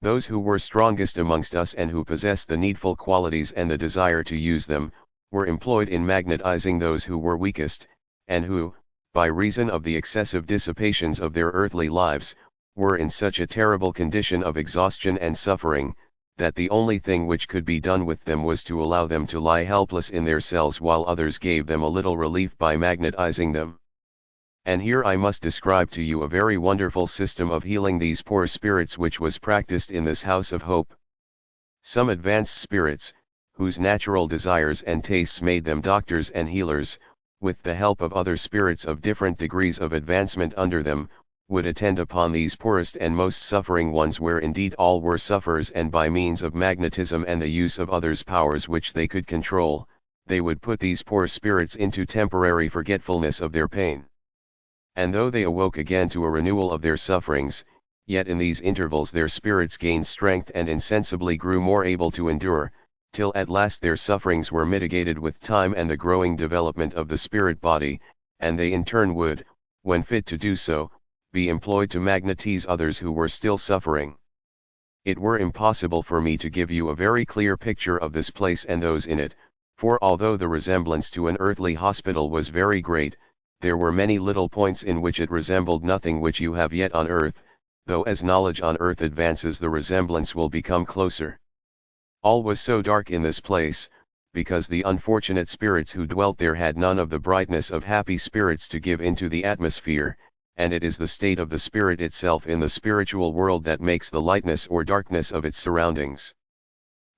Those who were strongest amongst us and who possessed the needful qualities and the desire to use them, were employed in magnetizing those who were weakest, and who, by reason of the excessive dissipations of their earthly lives, were in such a terrible condition of exhaustion and suffering, that the only thing which could be done with them was to allow them to lie helpless in their cells while others gave them a little relief by magnetizing them. And here I must describe to you a very wonderful system of healing these poor spirits which was practiced in this house of hope. Some advanced spirits, whose natural desires and tastes made them doctors and healers, with the help of other spirits of different degrees of advancement under them, would attend upon these poorest and most suffering ones, where indeed all were sufferers, and by means of magnetism and the use of others' powers which they could control, they would put these poor spirits into temporary forgetfulness of their pain. And though they awoke again to a renewal of their sufferings, yet in these intervals their spirits gained strength and insensibly grew more able to endure, till at last their sufferings were mitigated with time and the growing development of the spirit body, and they in turn would, when fit to do so, be employed to magnetize others who were still suffering. It were impossible for me to give you a very clear picture of this place and those in it, for although the resemblance to an earthly hospital was very great, there were many little points in which it resembled nothing which you have yet on earth, though as knowledge on earth advances the resemblance will become closer. All was so dark in this place, because the unfortunate spirits who dwelt there had none of the brightness of happy spirits to give into the atmosphere, and it is the state of the spirit itself in the spiritual world that makes the lightness or darkness of its surroundings.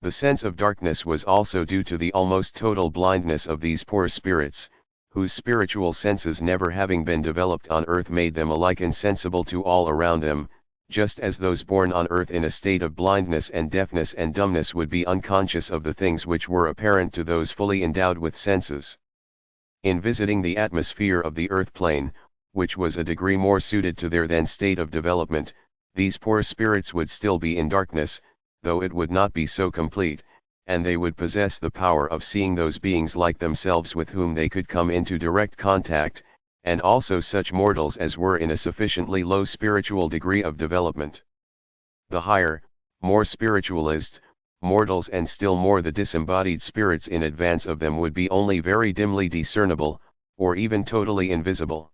The sense of darkness was also due to the almost total blindness of these poor spirits, whose spiritual senses never having been developed on earth made them alike insensible to all around them, just as those born on earth in a state of blindness and deafness and dumbness would be unconscious of the things which were apparent to those fully endowed with senses. In visiting the atmosphere of the earth plane, which was a degree more suited to their then state of development, these poor spirits would still be in darkness, though it would not be so complete, and they would possess the power of seeing those beings like themselves with whom they could come into direct contact, and also such mortals as were in a sufficiently low spiritual degree of development. The higher, more spiritualized, mortals and still more the disembodied spirits in advance of them would be only very dimly discernible, or even totally invisible.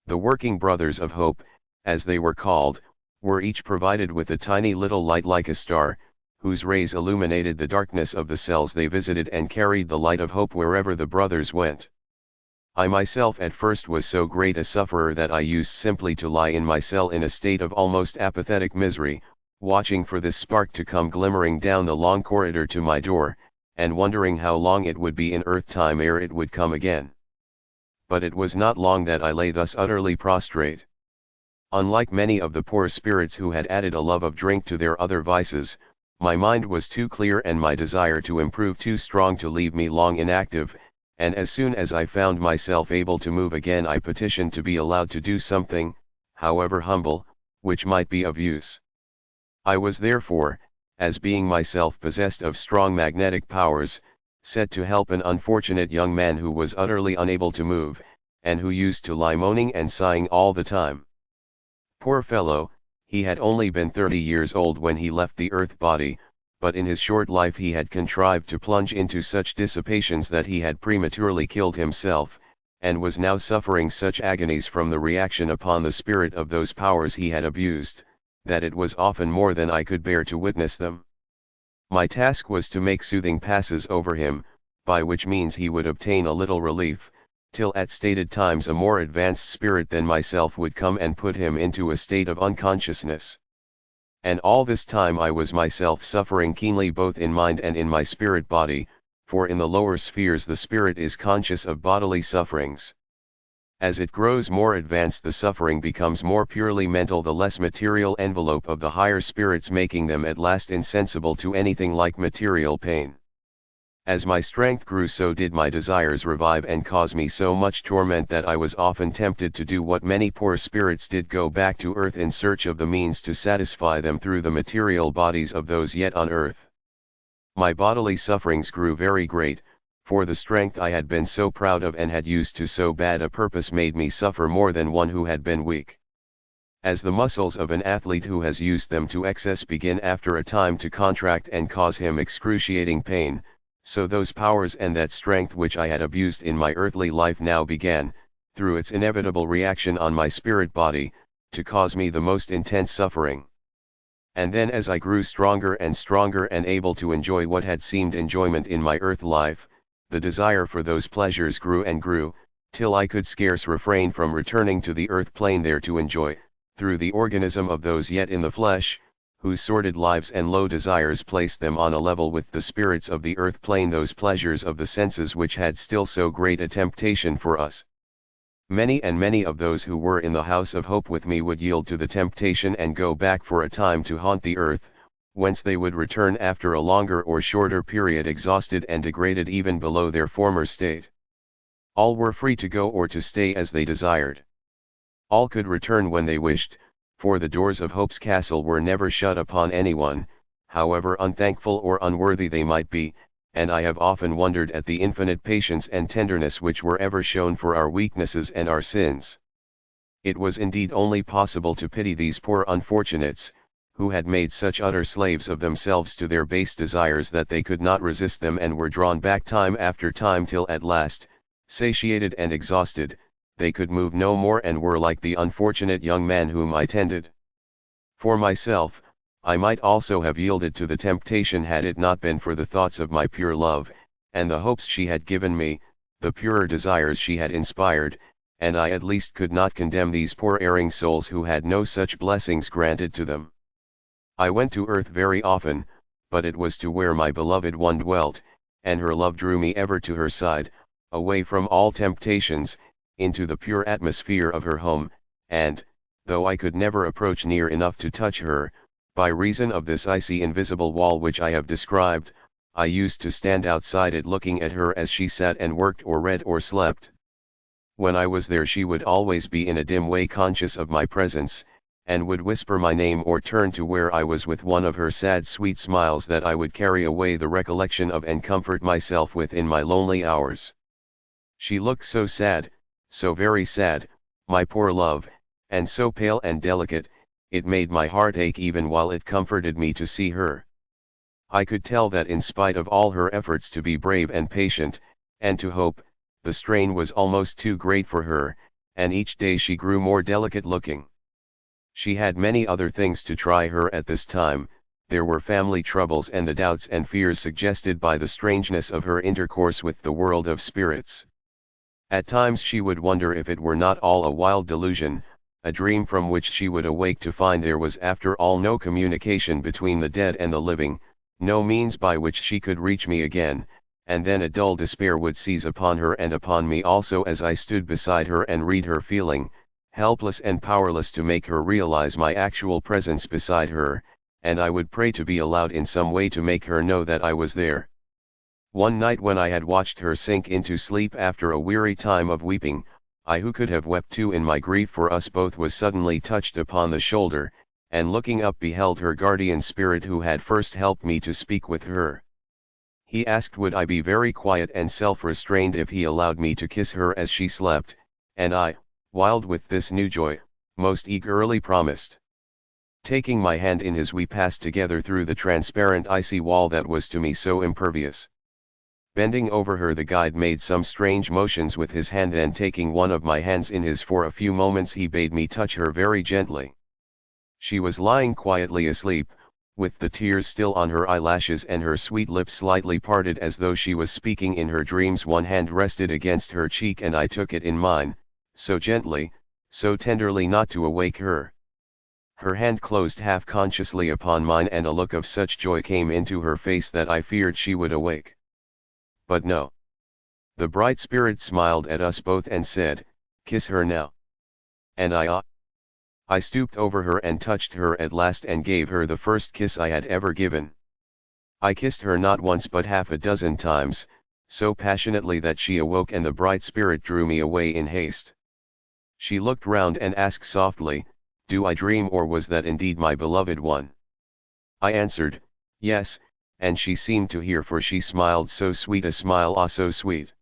The working brothers of hope, as they were called, were each provided with a tiny little light like a star, whose rays illuminated the darkness of the cells they visited and carried the light of hope wherever the brothers went. I myself at first was so great a sufferer that I used simply to lie in my cell in a state of almost apathetic misery, watching for this spark to come glimmering down the long corridor to my door, and wondering how long it would be in earth time ere it would come again. But it was not long that I lay thus utterly prostrate. Unlike many of the poor spirits who had added a love of drink to their other vices, my mind was too clear and my desire to improve too strong to leave me long inactive, and as soon as I found myself able to move again I petitioned to be allowed to do something, however humble, which might be of use. I was therefore, as being myself possessed of strong magnetic powers, set to help an unfortunate young man who was utterly unable to move, and who used to lie moaning and sighing all the time. Poor fellow, he had only been 30 years old when he left the earth body, but in his short life he had contrived to plunge into such dissipations that he had prematurely killed himself, and was now suffering such agonies from the reaction upon the spirit of those powers he had abused, that it was often more than I could bear to witness them. My task was to make soothing passes over him, by which means he would obtain a little relief, till at stated times a more advanced spirit than myself would come and put him into a state of unconsciousness. And all this time I was myself suffering keenly both in mind and in my spirit body, for in the lower spheres the spirit is conscious of bodily sufferings. As it grows more advanced the suffering becomes more purely mental, the less material envelope of the higher spirits making them at last insensible to anything like material pain. As my strength grew so did my desires revive and cause me so much torment that I was often tempted to do what many poor spirits did, go back to earth in search of the means to satisfy them through the material bodies of those yet on earth. My bodily sufferings grew very great, for the strength I had been so proud of and had used to so bad a purpose made me suffer more than one who had been weak. As the muscles of an athlete who has used them to excess begin after a time to contract and cause him excruciating pain, so those powers and that strength which I had abused in my earthly life now began, through its inevitable reaction on my spirit body, to cause me the most intense suffering. And then as I grew stronger and stronger and able to enjoy what had seemed enjoyment in my earth life, the desire for those pleasures grew and grew, till I could scarce refrain from returning to the earth plane there to enjoy, through the organism of those yet in the flesh, whose sordid lives and low desires placed them on a level with the spirits of the earth plane, those pleasures of the senses which had still so great a temptation for us. Many and many of those who were in the house of hope with me would yield to the temptation and go back for a time to haunt the earth, whence they would return after a longer or shorter period exhausted and degraded even below their former state. All were free to go or to stay as they desired. All could return when they wished, for the doors of Hope's castle were never shut upon anyone, however unthankful or unworthy they might be, and I have often wondered at the infinite patience and tenderness which were ever shown for our weaknesses and our sins. It was indeed only possible to pity these poor unfortunates, who had made such utter slaves of themselves to their base desires that they could not resist them and were drawn back time after time till at last, satiated and exhausted, they could move no more and were like the unfortunate young man whom I tended. For myself, I might also have yielded to the temptation had it not been for the thoughts of my pure love, and the hopes she had given me, the purer desires she had inspired, and I at least could not condemn these poor erring souls who had no such blessings granted to them. I went to earth very often, but it was to where my beloved one dwelt, and her love drew me ever to her side, away from all temptations, into the pure atmosphere of her home, and, though I could never approach near enough to touch her, by reason of this icy invisible wall which I have described, I used to stand outside it looking at her as she sat and worked or read or slept. When I was there she would always be in a dim way conscious of my presence, and would whisper my name or turn to where I was with one of her sad sweet smiles that I would carry away the recollection of and comfort myself with in my lonely hours. She looked so sad, so very sad, my poor love, and so pale and delicate, it made my heart ache even while it comforted me to see her. I could tell that in spite of all her efforts to be brave and patient, and to hope, the strain was almost too great for her, and each day she grew more delicate looking. She had many other things to try her at this time. There were family troubles and the doubts and fears suggested by the strangeness of her intercourse with the world of spirits. At times she would wonder if it were not all a wild delusion, a dream from which she would awake to find there was after all no communication between the dead and the living, no means by which she could reach me again, and then a dull despair would seize upon her and upon me also as I stood beside her and read her feeling, helpless and powerless to make her realize my actual presence beside her, and I would pray to be allowed in some way to make her know that I was there. One night when I had watched her sink into sleep after a weary time of weeping, I who could have wept too in my grief for us both was suddenly touched upon the shoulder, and looking up beheld her guardian spirit who had first helped me to speak with her. He asked would I be very quiet and self-restrained if he allowed me to kiss her as she slept, and I, wild with this new joy, most eagerly promised. Taking my hand in his we passed together through the transparent icy wall that was to me so impervious. Bending over her the guide made some strange motions with his hand, then taking one of my hands in his for a few moments he bade me touch her very gently. She was lying quietly asleep, with the tears still on her eyelashes and her sweet lips slightly parted as though she was speaking in her dreams. One hand rested against her cheek and I took it in mine, so gently, so tenderly not to awake her. Her hand closed half consciously upon mine and a look of such joy came into her face that I feared she would awake. But no. The bright spirit smiled at us both and said, "Kiss her now." And I stooped over her and touched her at last and gave her the first kiss I had ever given. I kissed her not once but half a dozen times, so passionately that she awoke and the bright spirit drew me away in haste. She looked round and asked softly, "Do I dream or was that indeed my beloved one?" I answered, "Yes," and she seemed to hear for she smiled so sweet a smile, ah so sweet.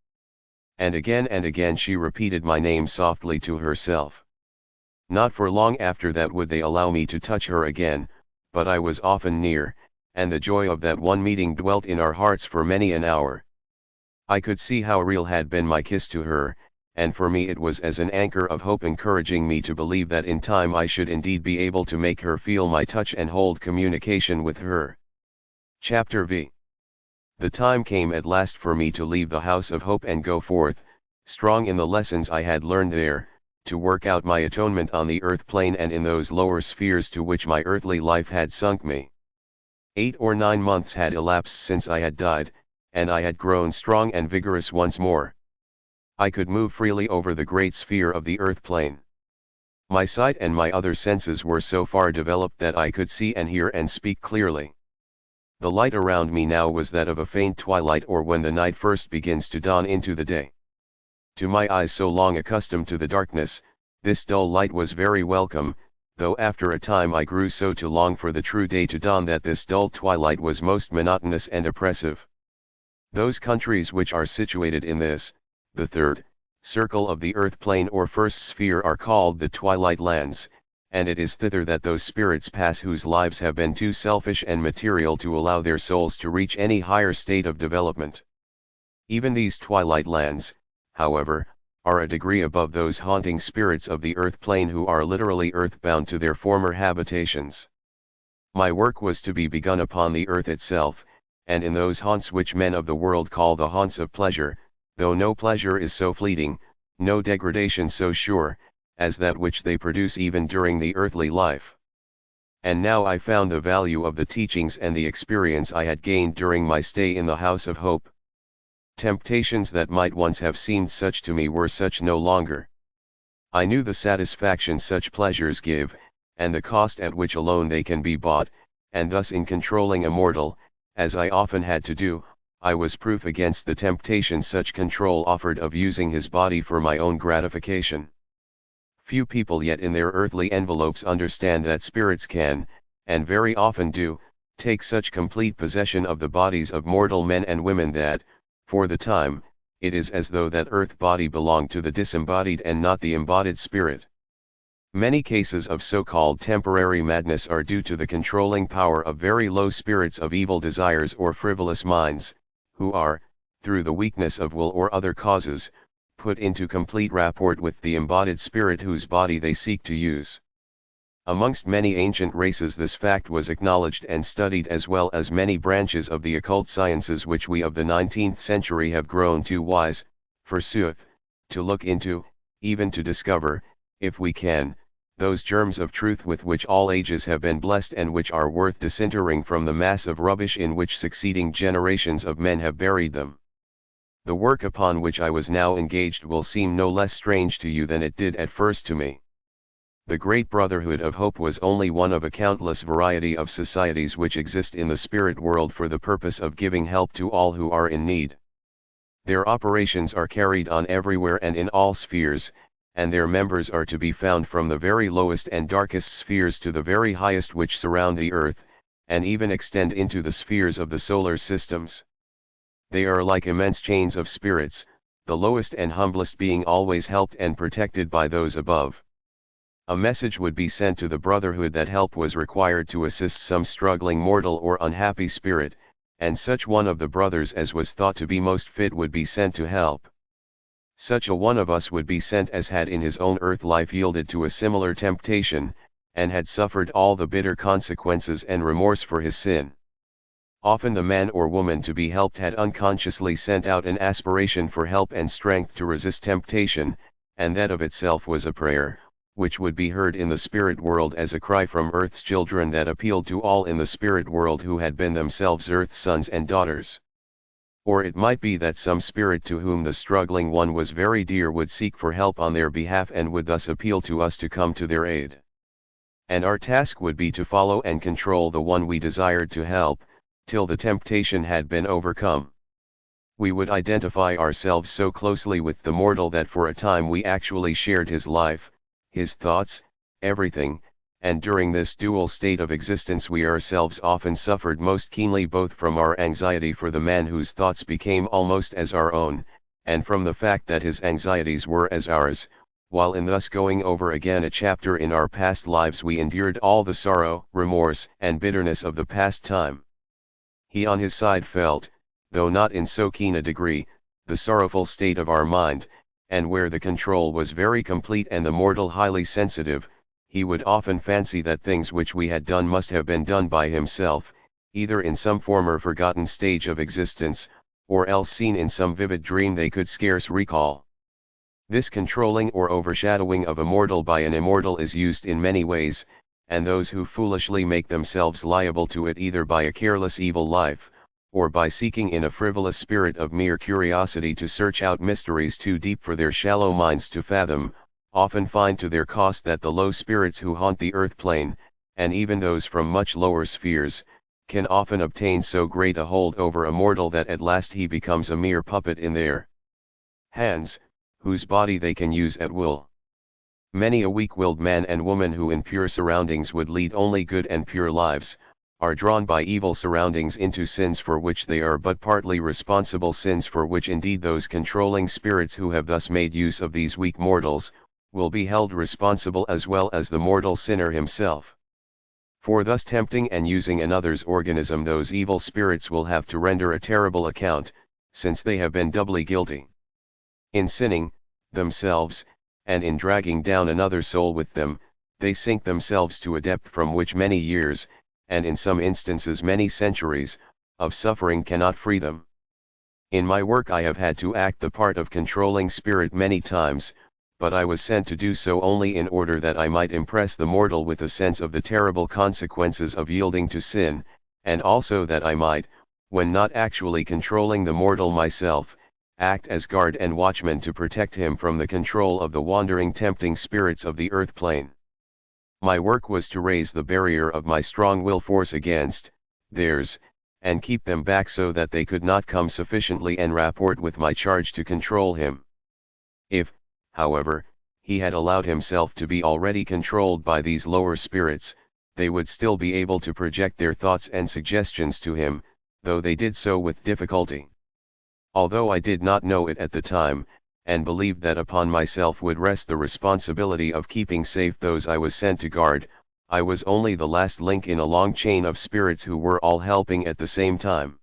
And again she repeated my name softly to herself. Not for long after that would they allow me to touch her again, but I was often near, and the joy of that one meeting dwelt in our hearts for many an hour. I could see how real had been my kiss to her, and for me it was as an anchor of hope encouraging me to believe that in time I should indeed be able to make her feel my touch and hold communication with her. Chapter V. The time came at last for me to leave the house of hope and go forth, strong in the lessons I had learned there, to work out my atonement on the earth plane and in those lower spheres to which my earthly life had sunk me. 8 or 9 months had elapsed since I had died, and I had grown strong and vigorous once more. I could move freely over the great sphere of the earth plane. My sight and my other senses were so far developed that I could see and hear and speak clearly. The light around me now was that of a faint twilight, or when the night first begins to dawn into the day. To my eyes so long accustomed to the darkness, this dull light was very welcome, though after a time I grew so to long for the true day to dawn that this dull twilight was most monotonous and oppressive. Those countries which are situated in this, the third, circle of the earth plane or first sphere are called the twilight lands, and it is thither that those spirits pass whose lives have been too selfish and material to allow their souls to reach any higher state of development. Even these twilight lands, however, are a degree above those haunting spirits of the earth plane who are literally earthbound to their former habitations. My work was to be begun upon the earth itself, and in those haunts which men of the world call the haunts of pleasure, though no pleasure is so fleeting, no degradation so sure, as that which they produce even during the earthly life. And now I found the value of the teachings and the experience I had gained during my stay in the house of hope. Temptations that might once have seemed such to me were such no longer. I knew the satisfaction such pleasures give, and the cost at which alone they can be bought, and thus in controlling a mortal, as I often had to do, I was proof against the temptation such control offered of using his body for my own gratification. Few people yet in their earthly envelopes understand that spirits can, and very often do, take such complete possession of the bodies of mortal men and women that, for the time, it is as though that earth body belonged to the disembodied and not the embodied spirit. Many cases of so-called temporary madness are due to the controlling power of very low spirits of evil desires or frivolous minds, who are, through the weakness of will or other causes, put into complete rapport with the embodied spirit whose body they seek to use. Amongst many ancient races this fact was acknowledged and studied, as well as many branches of the occult sciences which we of the 19th century have grown too wise, forsooth, to look into, even to discover, if we can, those germs of truth with which all ages have been blessed and which are worth disinterring from the mass of rubbish in which succeeding generations of men have buried them. The work upon which I was now engaged will seem no less strange to you than it did at first to me. The Great Brotherhood of Hope was only one of a countless variety of societies which exist in the spirit world for the purpose of giving help to all who are in need. Their operations are carried on everywhere and in all spheres, and their members are to be found from the very lowest and darkest spheres to the very highest which surround the earth, and even extend into the spheres of the solar systems. They are like immense chains of spirits, the lowest and humblest being always helped and protected by those above. A message would be sent to the Brotherhood that help was required to assist some struggling mortal or unhappy spirit, and such one of the brothers as was thought to be most fit would be sent to help. Such a one of us would be sent as had in his own earth life yielded to a similar temptation, and had suffered all the bitter consequences and remorse for his sin. Often the man or woman to be helped had unconsciously sent out an aspiration for help and strength to resist temptation, and that of itself was a prayer, which would be heard in the spirit world as a cry from earth's children that appealed to all in the spirit world who had been themselves earth's sons and daughters. Or it might be that some spirit to whom the struggling one was very dear would seek for help on their behalf and would thus appeal to us to come to their aid. And our task would be to follow and control the one we desired to help, till the temptation had been overcome. We would identify ourselves so closely with the mortal that for a time we actually shared his life, his thoughts, everything, and during this dual state of existence we ourselves often suffered most keenly both from our anxiety for the man whose thoughts became almost as our own, and from the fact that his anxieties were as ours, while in thus going over again a chapter in our past lives we endured all the sorrow, remorse, and bitterness of the past time. He on his side felt, though not in so keen a degree, the sorrowful state of our mind, and where the control was very complete and the mortal highly sensitive, he would often fancy that things which we had done must have been done by himself, either in some former forgotten stage of existence, or else seen in some vivid dream they could scarce recall. This controlling or overshadowing of a mortal by an immortal is used in many ways, and those who foolishly make themselves liable to it either by a careless evil life, or by seeking in a frivolous spirit of mere curiosity to search out mysteries too deep for their shallow minds to fathom, often find to their cost that the low spirits who haunt the earth plane, and even those from much lower spheres, can often obtain so great a hold over a mortal that at last he becomes a mere puppet in their hands, whose body they can use at will. Many a weak-willed man and woman who in pure surroundings would lead only good and pure lives, are drawn by evil surroundings into sins for which they are but partly responsible, sins for which indeed those controlling spirits who have thus made use of these weak mortals, will be held responsible as well as the mortal sinner himself. For thus tempting and using another's organism those evil spirits will have to render a terrible account, since they have been doubly guilty in sinning, themselves, and in dragging down another soul with them. They sink themselves to a depth from which many years, and in some instances many centuries, of suffering cannot free them. In my work I have had to act the part of controlling spirit many times, but I was sent to do so only in order that I might impress the mortal with a sense of the terrible consequences of yielding to sin, and also that I might, when not actually controlling the mortal myself, act as guard and watchman to protect him from the control of the wandering tempting spirits of the earth plane. My work was to raise the barrier of my strong will force against theirs, and keep them back so that they could not come sufficiently en rapport with my charge to control him. If, however, he had allowed himself to be already controlled by these lower spirits, they would still be able to project their thoughts and suggestions to him, though they did so with difficulty. Although I did not know it at the time, and believed that upon myself would rest the responsibility of keeping safe those I was sent to guard, I was only the last link in a long chain of spirits who were all helping at the same time.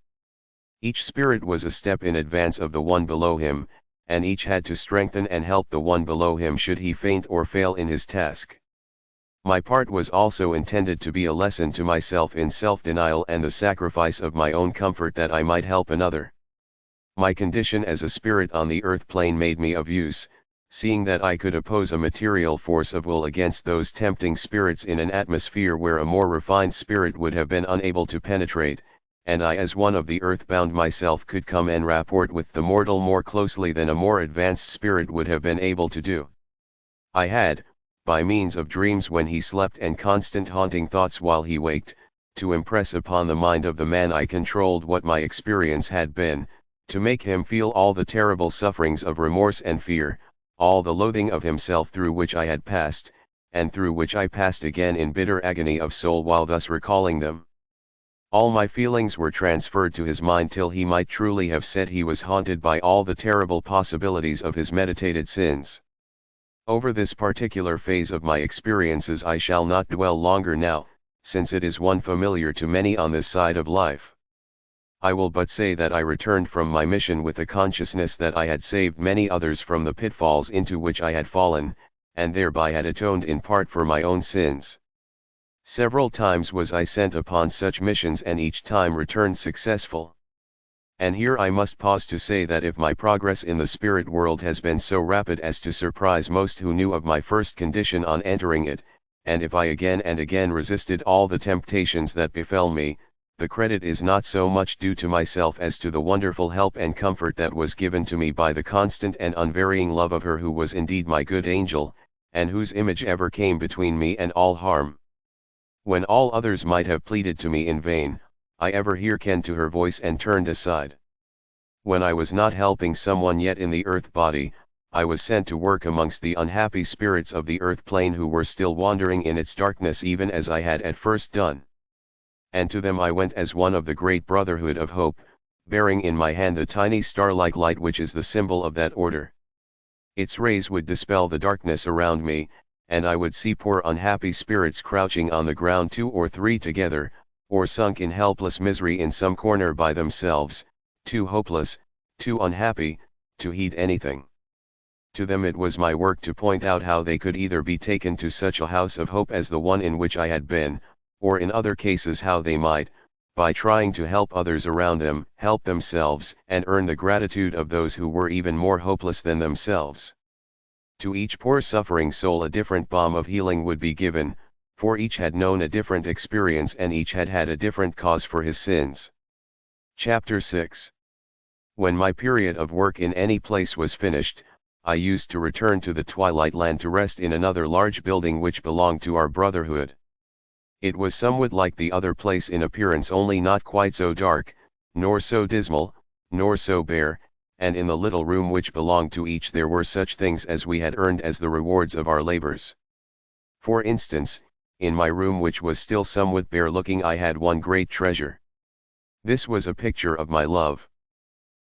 Each spirit was a step in advance of the one below him, and each had to strengthen and help the one below him should he faint or fail in his task. My part was also intended to be a lesson to myself in self-denial and the sacrifice of my own comfort that I might help another. My condition as a spirit on the earth plane made me of use, seeing that I could oppose a material force of will against those tempting spirits in an atmosphere where a more refined spirit would have been unable to penetrate, and I as one of the earth-bound myself could come en rapport with the mortal more closely than a more advanced spirit would have been able to do. I had, by means of dreams when he slept and constant haunting thoughts while he waked, to impress upon the mind of the man I controlled what my experience had been, to make him feel all the terrible sufferings of remorse and fear, all the loathing of himself through which I had passed, and through which I passed again in bitter agony of soul while thus recalling them. All my feelings were transferred to his mind till he might truly have said he was haunted by all the terrible possibilities of his meditated sins. Over this particular phase of my experiences I shall not dwell longer now, since it is one familiar to many on this side of life. I will but say that I returned from my mission with the consciousness that I had saved many others from the pitfalls into which I had fallen, and thereby had atoned in part for my own sins. Several times was I sent upon such missions and each time returned successful. And here I must pause to say that if my progress in the spirit world has been so rapid as to surprise most who knew of my first condition on entering it, and if I again and again resisted all the temptations that befell me, the credit is not so much due to myself as to the wonderful help and comfort that was given to me by the constant and unvarying love of her who was indeed my good angel, and whose image ever came between me and all harm. When all others might have pleaded to me in vain, I ever hearkened to her voice and turned aside. When I was not helping someone yet in the earth body, I was sent to work amongst the unhappy spirits of the earth plane who were still wandering in its darkness even as I had at first done. And to them I went as one of the great brotherhood of hope, bearing in my hand the tiny star-like light which is the symbol of that order. Its rays would dispel the darkness around me, and I would see poor unhappy spirits crouching on the ground 2 or 3 together, or sunk in helpless misery in some corner by themselves, too hopeless, too unhappy, to heed anything. To them it was my work to point out how they could either be taken to such a house of hope as the one in which I had been, or in other cases how they might, by trying to help others around them, help themselves and earn the gratitude of those who were even more hopeless than themselves. To each poor suffering soul a different balm of healing would be given, for each had known a different experience and each had had a different cause for his sins. Chapter 6. When my period of work in any place was finished, I used to return to the Twilight Land to rest in another large building which belonged to our brotherhood. It was somewhat like the other place in appearance, only not quite so dark, nor so dismal, nor so bare, and in the little room which belonged to each there were such things as we had earned as the rewards of our labors. For instance, in my room, which was still somewhat bare looking, I had one great treasure. This was a picture of my love.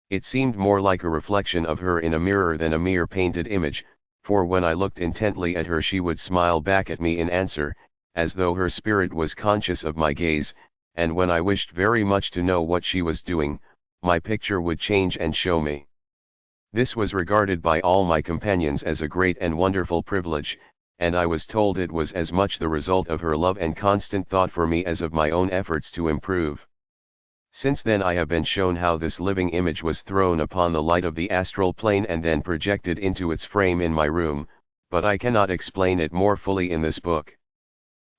It seemed more like a reflection of her in a mirror than a mere painted image, for when I looked intently at her she would smile back at me in answer, as though her spirit was conscious of my gaze, and when I wished very much to know what she was doing, my picture would change and show me. This was regarded by all my companions as a great and wonderful privilege, and I was told it was as much the result of her love and constant thought for me as of my own efforts to improve. Since then I have been shown how this living image was thrown upon the light of the astral plane and then projected into its frame in my room, but I cannot explain it more fully in this book.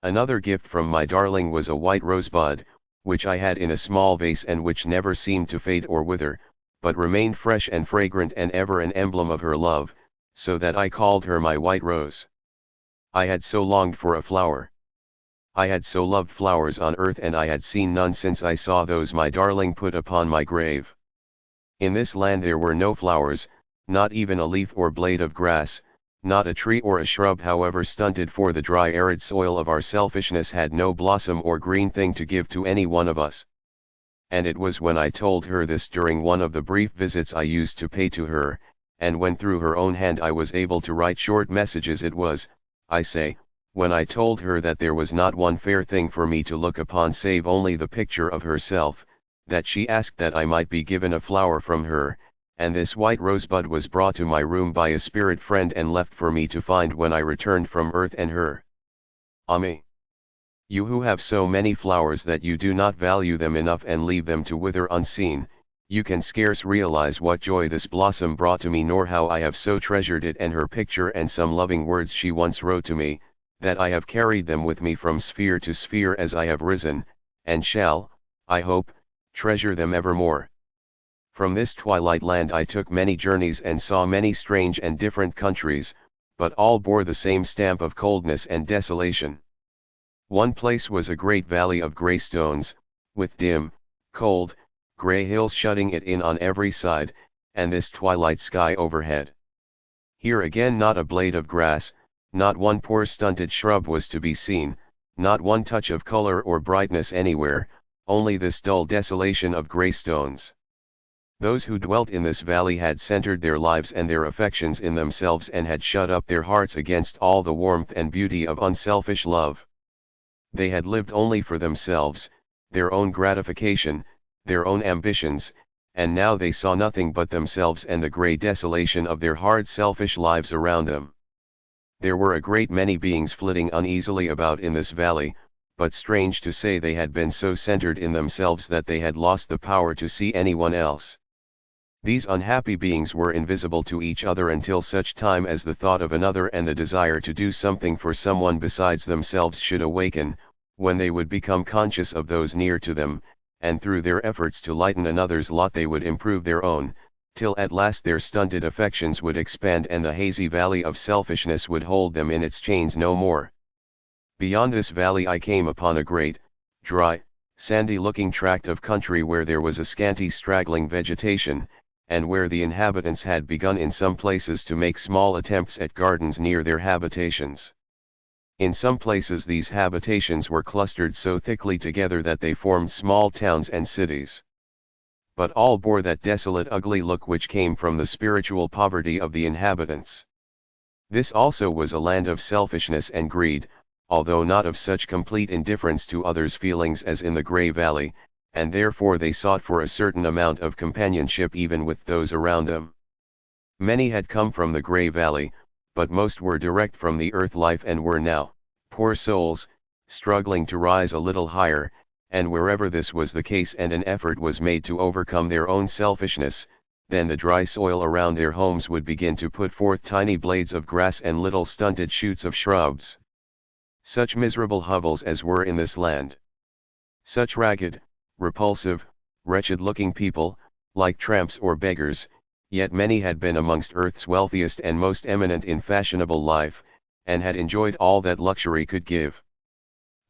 Another gift from my darling was a white rosebud, which I had in a small vase and which never seemed to fade or wither, but remained fresh and fragrant and ever an emblem of her love, so that I called her my white rose. I had so longed for a flower. I had so loved flowers on earth, and I had seen none since I saw those my darling put upon my grave. In this land there were no flowers, not even a leaf or blade of grass, not a tree or a shrub however stunted, for the dry arid soil of our selfishness had no blossom or green thing to give to any one of us. And it was when I told her this during one of the brief visits I used to pay to her, and when through her own hand I was able to write short messages, it was, I say, when I told her that there was not one fair thing for me to look upon save only the picture of herself, that she asked that I might be given a flower from her, and this white rosebud was brought to my room by a spirit friend and left for me to find when I returned from earth and her. Ah me! You who have so many flowers that you do not value them enough and leave them to wither unseen, you can scarce realize what joy this blossom brought to me, nor how I have so treasured it and her picture and some loving words she once wrote to me, that I have carried them with me from sphere to sphere as I have risen, and shall, I hope, treasure them evermore. From this twilight land I took many journeys and saw many strange and different countries, but all bore the same stamp of coldness and desolation. One place was a great valley of grey stones, with dim, cold, grey hills shutting it in on every side, and this twilight sky overhead. Here again not a blade of grass, not one poor stunted shrub was to be seen, not one touch of color or brightness anywhere, only this dull desolation of grey stones. Those who dwelt in this valley had centered their lives and their affections in themselves and had shut up their hearts against all the warmth and beauty of unselfish love. They had lived only for themselves, their own gratification, their own ambitions, and now they saw nothing but themselves and the grey desolation of their hard selfish lives around them. There were a great many beings flitting uneasily about in this valley, but strange to say they had been so centered in themselves that they had lost the power to see anyone else. These unhappy beings were invisible to each other until such time as the thought of another and the desire to do something for someone besides themselves should awaken, when they would become conscious of those near to them, and through their efforts to lighten another's lot they would improve their own, till at last their stunted affections would expand and the hazy valley of selfishness would hold them in its chains no more. Beyond this valley I came upon a great, dry, sandy-looking tract of country where there was a scanty straggling vegetation, and where the inhabitants had begun in some places to make small attempts at gardens near their habitations. In some places these habitations were clustered so thickly together that they formed small towns and cities. but all bore that desolate ugly look which came from the spiritual poverty of the inhabitants. This also was a land of selfishness and greed, although not of such complete indifference to others' feelings as in the Grey Valley, and therefore they sought for a certain amount of companionship even with those around them. Many had come from the Grey Valley, but most were direct from the earth life and were now, poor souls, struggling to rise a little higher, and wherever this was the case and an effort was made to overcome their own selfishness, then the dry soil around their homes would begin to put forth tiny blades of grass and little stunted shoots of shrubs. Such miserable hovels as were in this land. Such ragged, repulsive, wretched-looking people, like tramps or beggars, yet many had been amongst earth's wealthiest and most eminent in fashionable life, and had enjoyed all that luxury could give.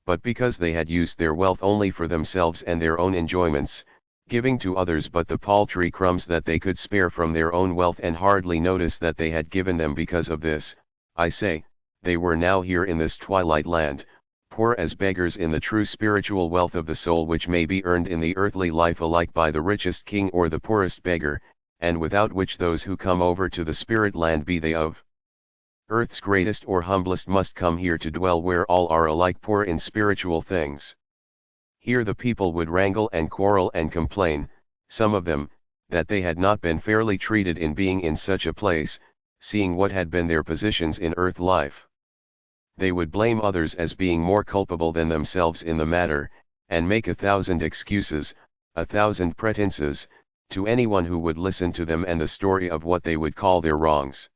But because they had used their wealth only for themselves and their own enjoyments, giving to others but the paltry crumbs that they could spare from their own wealth and hardly notice that they had given them because of this, I say, they were now here in this twilight land, poor as beggars in the true spiritual wealth of the soul which may be earned in the earthly life alike by the richest king or the poorest beggar, and without which those who come over to the spirit land, be they of earth's greatest or humblest, must come here to dwell where all are alike poor in spiritual things. Here the people would wrangle and quarrel and complain, some of them, that they had not been fairly treated in being in such a place, seeing what had been their positions in earth life. They would blame others as being more culpable than themselves in the matter, and make 1,000 excuses, 1,000 pretenses, to anyone who would listen to them and the story of what they would call their wrongs.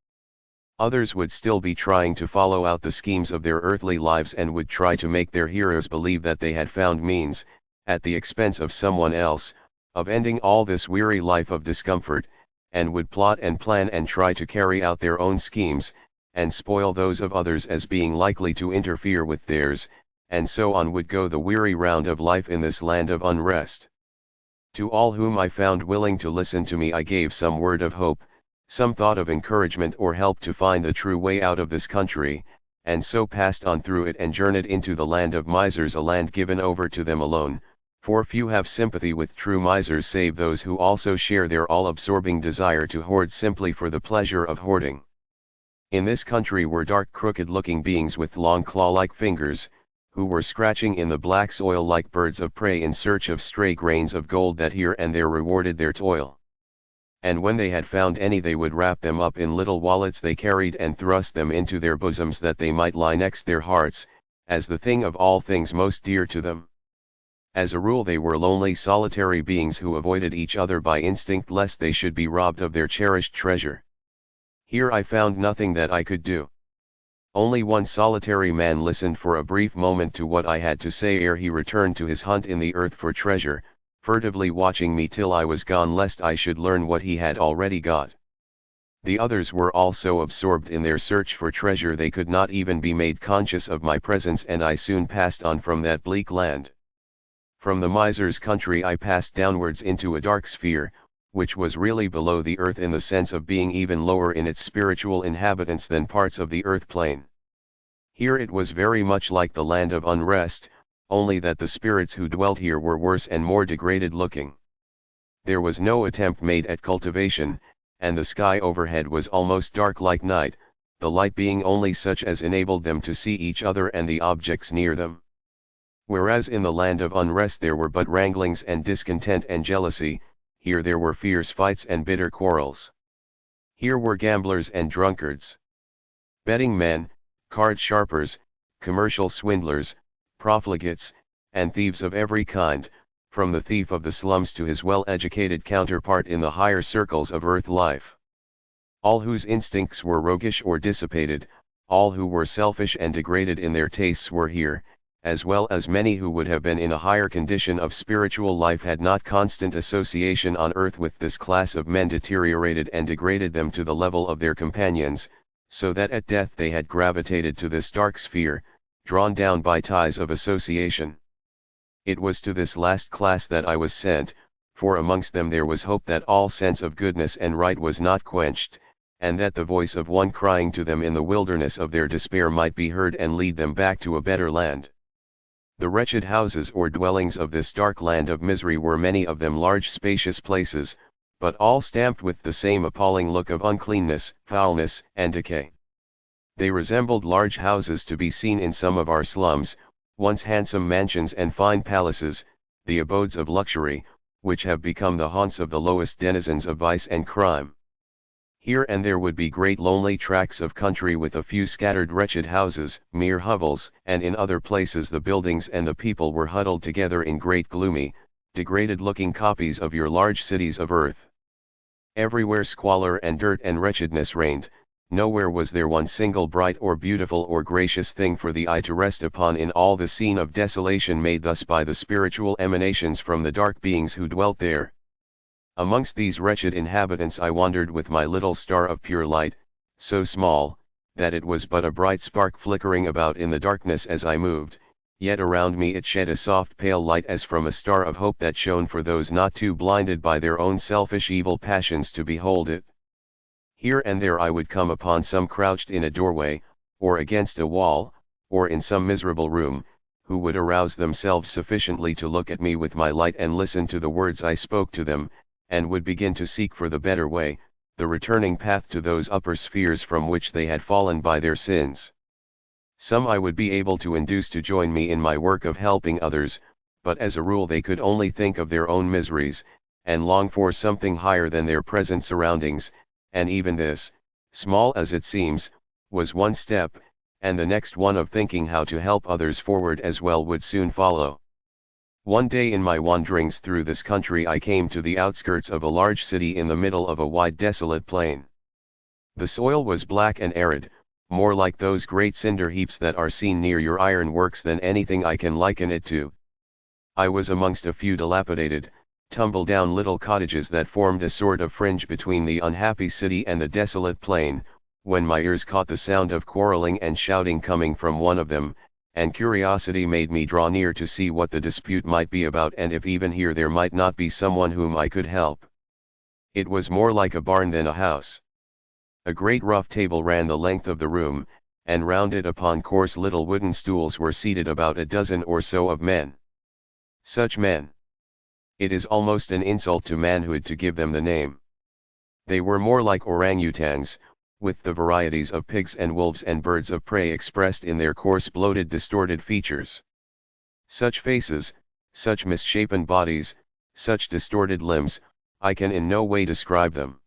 Others would still be trying to follow out the schemes of their earthly lives and would try to make their hearers believe that they had found means, at the expense of someone else, of ending all this weary life of discomfort, and would plot and plan and try to carry out their own schemes, and spoil those of others as being likely to interfere with theirs, and so on would go the weary round of life in this land of unrest. To all whom I found willing to listen to me I gave some word of hope, some thought of encouragement or help to find the true way out of this country, and so passed on through it and journeyed into the land of misers, a land given over to them alone, for few have sympathy with true misers save those who also share their all-absorbing desire to hoard simply for the pleasure of hoarding. In this country were dark crooked-looking beings with long claw-like fingers, who were scratching in the black soil like birds of prey in search of stray grains of gold that here and there rewarded their toil. And when they had found any they would wrap them up in little wallets they carried and thrust them into their bosoms that they might lie next their hearts, as the thing of all things most dear to them. As a rule they were lonely solitary beings who avoided each other by instinct lest they should be robbed of their cherished treasure. Here I found nothing that I could do. Only one solitary man listened for a brief moment to what I had to say ere he returned to his hunt in the earth for treasure, furtively watching me till I was gone lest I should learn what he had already got. The others were all so absorbed in their search for treasure they could not even be made conscious of my presence, and I soon passed on from that bleak land. From the miser's country I passed downwards into a dark sphere, which was really below the earth in the sense of being even lower in its spiritual inhabitants than parts of the earth plane. Here it was very much like the land of unrest, only that the spirits who dwelt here were worse and more degraded looking. There was no attempt made at cultivation, and the sky overhead was almost dark like night, the light being only such as enabled them to see each other and the objects near them. Whereas in the land of unrest there were but wranglings and discontent and jealousy, here there were fierce fights and bitter quarrels. Here were gamblers and drunkards, betting men, card sharpers, commercial swindlers, profligates, and thieves of every kind, from the thief of the slums to his well-educated counterpart in the higher circles of earth life. All whose instincts were roguish or dissipated, all who were selfish and degraded in their tastes were here, as well as many who would have been in a higher condition of spiritual life had not constant association on earth with this class of men deteriorated and degraded them to the level of their companions, so that at death they had gravitated to this dark sphere, drawn down by ties of association. It was to this last class that I was sent, for amongst them there was hope that all sense of goodness and right was not quenched, and that the voice of one crying to them in the wilderness of their despair might be heard and lead them back to a better land. The wretched houses or dwellings of this dark land of misery were many of them large spacious places, but all stamped with the same appalling look of uncleanness, foulness, and decay. They resembled large houses to be seen in some of our slums, once handsome mansions and fine palaces, the abodes of luxury, which have become the haunts of the lowest denizens of vice and crime. Here and there would be great lonely tracts of country with a few scattered wretched houses, mere hovels, and in other places the buildings and the people were huddled together in great gloomy, degraded-looking copies of your large cities of earth. Everywhere squalor and dirt and wretchedness reigned, nowhere was there one single bright or beautiful or gracious thing for the eye to rest upon in all the scene of desolation made thus by the spiritual emanations from the dark beings who dwelt there. Amongst these wretched inhabitants I wandered with my little star of pure light, so small, that it was but a bright spark flickering about in the darkness as I moved, yet around me it shed a soft pale light as from a star of hope that shone for those not too blinded by their own selfish evil passions to behold it. Here and there I would come upon some crouched in a doorway, or against a wall, or in some miserable room, who would arouse themselves sufficiently to look at me with my light and listen to the words I spoke to them, and would begin to seek for the better way, the returning path to those upper spheres from which they had fallen by their sins. Some I would be able to induce to join me in my work of helping others, but as a rule they could only think of their own miseries, and long for something higher than their present surroundings, and even this, small as it seems, was one step, and the next one of thinking how to help others forward as well would soon follow. One day in my wanderings through this country I came to the outskirts of a large city in the middle of a wide desolate plain. The soil was black and arid, more like those great cinder heaps that are seen near your iron works than anything I can liken it to. I was amongst a few dilapidated, tumble-down little cottages that formed a sort of fringe between the unhappy city and the desolate plain, when my ears caught the sound of quarreling and shouting coming from one of them, and curiosity made me draw near to see what the dispute might be about and if even here there might not be someone whom I could help. It was more like a barn than a house. A great rough table ran the length of the room, and round it upon coarse little wooden stools were seated about a dozen or so of men. Such men! It is almost an insult to manhood to give them the name. They were more like orangutans, with the varieties of pigs and wolves and birds of prey expressed in their coarse bloated distorted features. Such faces, such misshapen bodies, such distorted limbs, I can in no way describe them.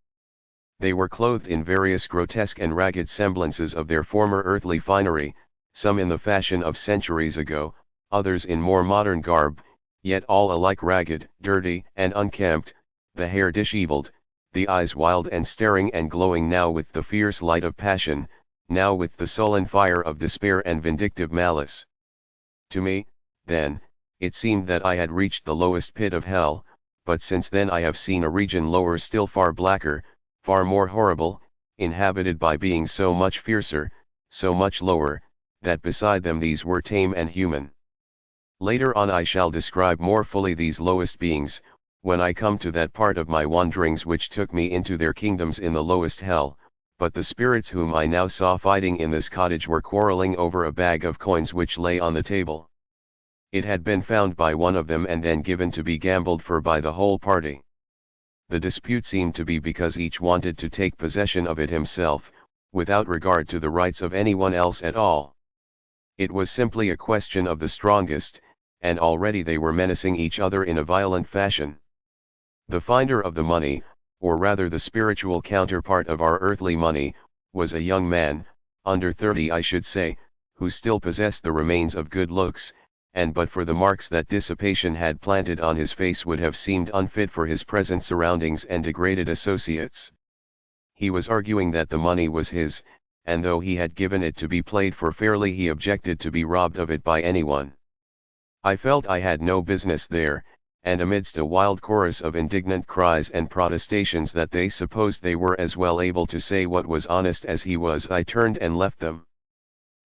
They were clothed in various grotesque and ragged semblances of their former earthly finery, some in the fashion of centuries ago, others in more modern garb, yet all alike ragged, dirty, and unkempt, the hair disheveled, the eyes wild and staring and glowing now with the fierce light of passion, now with the sullen fire of despair and vindictive malice. To me, then, it seemed that I had reached the lowest pit of hell, but since then I have seen a region lower still, far blacker, far more horrible, inhabited by beings so much fiercer, so much lower, that beside them these were tame and human. Later on I shall describe more fully these lowest beings, when I come to that part of my wanderings which took me into their kingdoms in the lowest hell, but the spirits whom I now saw fighting in this cottage were quarreling over a bag of coins which lay on the table. It had been found by one of them and then given to be gambled for by the whole party. The dispute seemed to be because each wanted to take possession of it himself, without regard to the rights of anyone else at all. It was simply a question of the strongest, and already they were menacing each other in a violent fashion. The finder of the money, or rather the spiritual counterpart of our earthly money, was a young man, under 30 I should say, who still possessed the remains of good looks, and but for the marks that dissipation had planted on his face would have seemed unfit for his present surroundings and degraded associates. He was arguing that the money was his, and though he had given it to be played for fairly he objected to be robbed of it by anyone. I felt I had no business there, and amidst a wild chorus of indignant cries and protestations that they supposed they were as well able to say what was honest as he was, I turned and left them.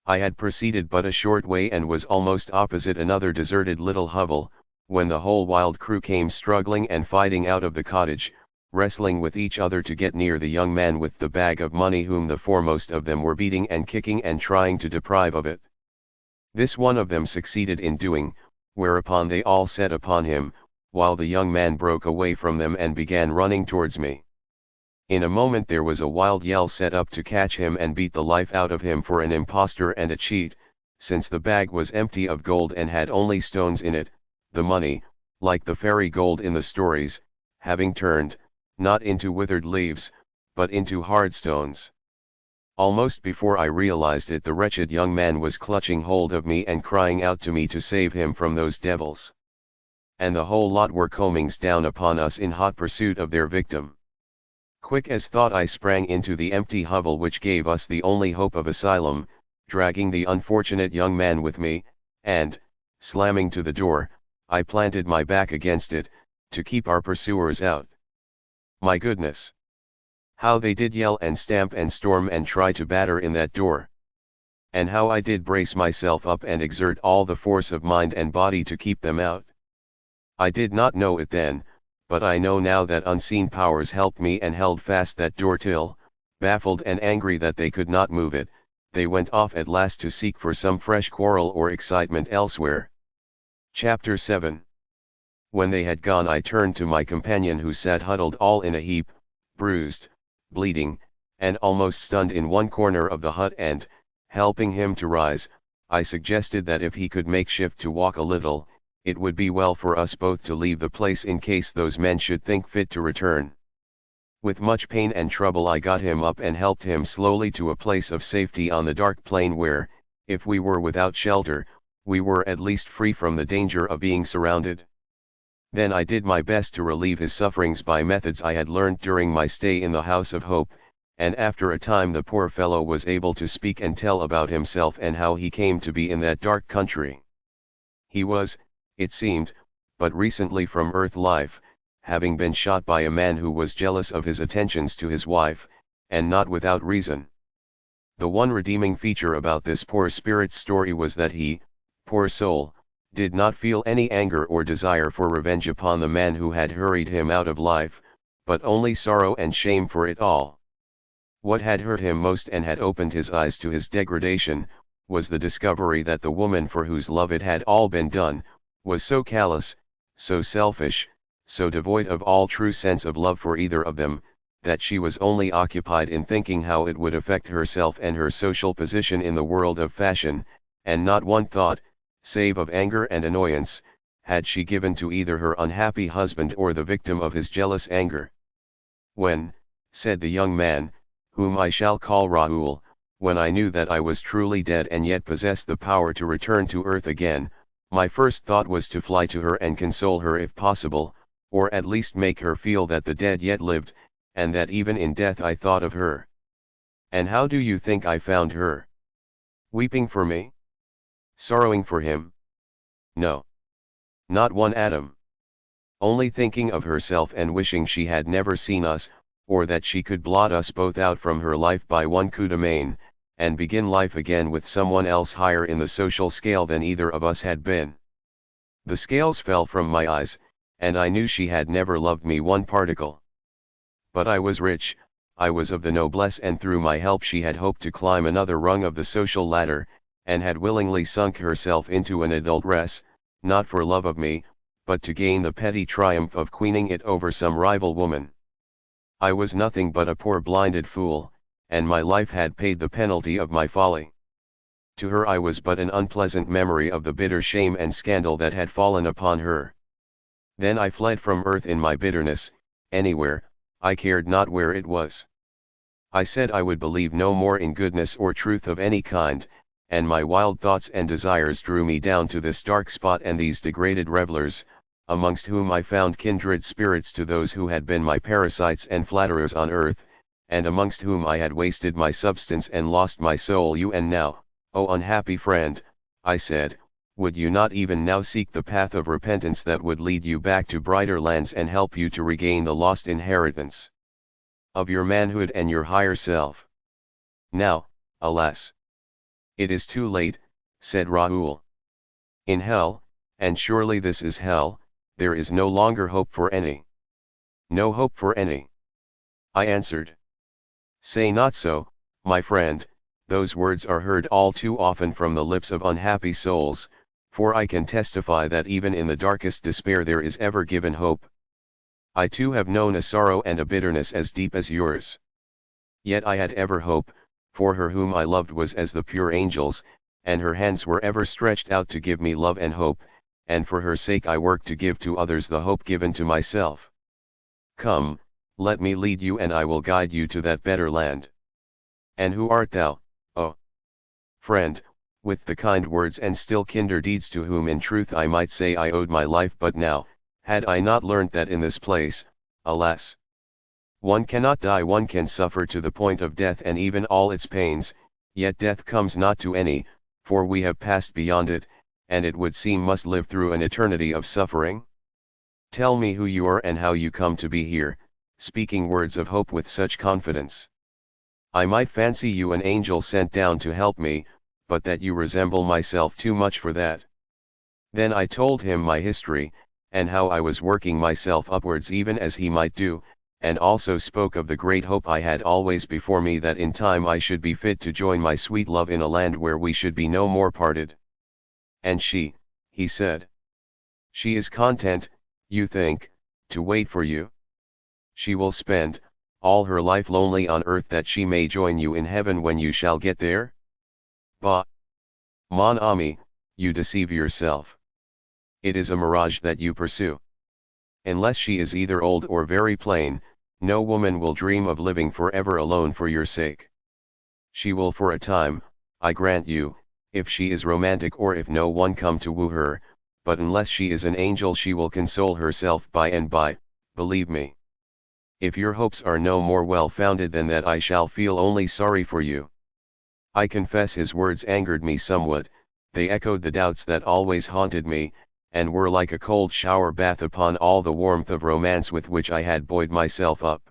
I had proceeded but a short way and was almost opposite another deserted little hovel, when the whole wild crew came struggling and fighting out of the cottage, wrestling with each other to get near the young man with the bag of money whom the foremost of them were beating and kicking and trying to deprive of it. This one of them succeeded in doing, whereupon they all set upon him, while the young man broke away from them and began running towards me. In a moment there was a wild yell set up to catch him and beat the life out of him for an impostor and a cheat, since the bag was empty of gold and had only stones in it, the money, like the fairy gold in the stories, having turned, not into withered leaves, but into hard stones. Almost before I realized it, the wretched young man was clutching hold of me and crying out to me to save him from those devils. And the whole lot were combing down upon us in hot pursuit of their victim. Quick as thought I sprang into the empty hovel which gave us the only hope of asylum, dragging the unfortunate young man with me, and, slamming to the door, I planted my back against it, to keep our pursuers out. My goodness! How they did yell and stamp and storm and try to batter in that door! And how I did brace myself up and exert all the force of mind and body to keep them out! I did not know it then, but I know now that unseen powers helped me and held fast that door till, baffled and angry that they could not move it, they went off at last to seek for some fresh quarrel or excitement elsewhere. Chapter 7. When they had gone, I turned to my companion, who sat huddled all in a heap, bruised, bleeding, and almost stunned in one corner of the hut, and, helping him to rise, I suggested that if he could make shift to walk a little, it would be well for us both to leave the place in case those men should think fit to return. With much pain and trouble I got him up and helped him slowly to a place of safety on the dark plain where, if we were without shelter, we were at least free from the danger of being surrounded. Then I did my best to relieve his sufferings by methods I had learned during my stay in the House of Hope, and after a time the poor fellow was able to speak and tell about himself and how he came to be in that dark country. He was, it seemed, but recently from earth life, having been shot by a man who was jealous of his attentions to his wife, and not without reason. The one redeeming feature about this poor spirit's story was that he, poor soul, did not feel any anger or desire for revenge upon the man who had hurried him out of life, but only sorrow and shame for it all. What had hurt him most and had opened his eyes to his degradation, was the discovery that the woman for whose love it had all been done, was so callous, so selfish, so devoid of all true sense of love for either of them, that she was only occupied in thinking how it would affect herself and her social position in the world of fashion, and not one thought, save of anger and annoyance, had she given to either her unhappy husband or the victim of his jealous anger. When, said the young man, whom I shall call Rahul, when I knew that I was truly dead and yet possessed the power to return to earth again, my first thought was to fly to her and console her if possible, or at least make her feel that the dead yet lived, and that even in death I thought of her. And how do you think I found her? Weeping for me? Sorrowing for him? No. Not one atom. Only thinking of herself and wishing she had never seen us, or that she could blot us both out from her life by one coup de main, and begin life again with someone else higher in the social scale than either of us had been. The scales fell from my eyes, and I knew she had never loved me one particle. But I was rich, I was of the noblesse, and through my help she had hoped to climb another rung of the social ladder, and had willingly sunk herself into an adulteress, not for love of me, but to gain the petty triumph of queening it over some rival woman. I was nothing but a poor blinded fool, and my life had paid the penalty of my folly. To her I was but an unpleasant memory of the bitter shame and scandal that had fallen upon her. Then I fled from earth in my bitterness, anywhere, I cared not where it was. I said I would believe no more in goodness or truth of any kind, and my wild thoughts and desires drew me down to this dark spot and these degraded revellers, amongst whom I found kindred spirits to those who had been my parasites and flatterers on earth, and amongst whom I had wasted my substance and lost my soul. You and now, O unhappy friend, I said, would you not even now seek the path of repentance that would lead you back to brighter lands and help you to regain the lost inheritance of your manhood and your higher self? Now, alas! It is too late, said Rahul. In hell, and surely this is hell, there is no longer hope for any. No hope for any. I answered. Say not so, my friend, those words are heard all too often from the lips of unhappy souls, For I can testify that even in the darkest despair there is ever given hope. I too have known a sorrow and a bitterness as deep as yours. Yet I had ever hope, for her whom I loved was as the pure angels, and her hands were ever stretched out to give me love and hope, and for her sake I worked to give to others the hope given to myself. Come, let me lead you and I will guide you to that better land. And who art thou, oh friend, with the kind words and still kinder deeds to whom in truth I might say I owed my life, but now, had I not learnt that in this place, alas! One cannot die, one can suffer to the point of death and even all its pains, yet death comes not to any, for we have passed beyond it, and it would seem must live through an eternity of suffering? Tell me who you are and how you come to be here, speaking words of hope with such confidence. I might fancy you an angel sent down to help me, but that you resemble myself too much for that. Then I told him my history, and how I was working myself upwards even as he might do, and also spoke of the great hope I had always before me that in time I should be fit to join my sweet love in a land where we should be no more parted. And she, he said. She is content, you think, to wait for you? She will spend all her life lonely on earth that she may join you in heaven when you shall get there? Bah! Mon ami, you deceive yourself. It is a mirage that you pursue. Unless she is either old or very plain, no woman will dream of living forever alone for your sake. She will for a time, I grant you, if she is romantic or if no one come to woo her, but unless she is an angel she will console herself by and by, believe me. If your hopes are no more well-founded than that, I shall feel only sorry for you. I confess his words angered me somewhat, they echoed the doubts that always haunted me, and were like a cold shower bath upon all the warmth of romance with which I had buoyed myself up.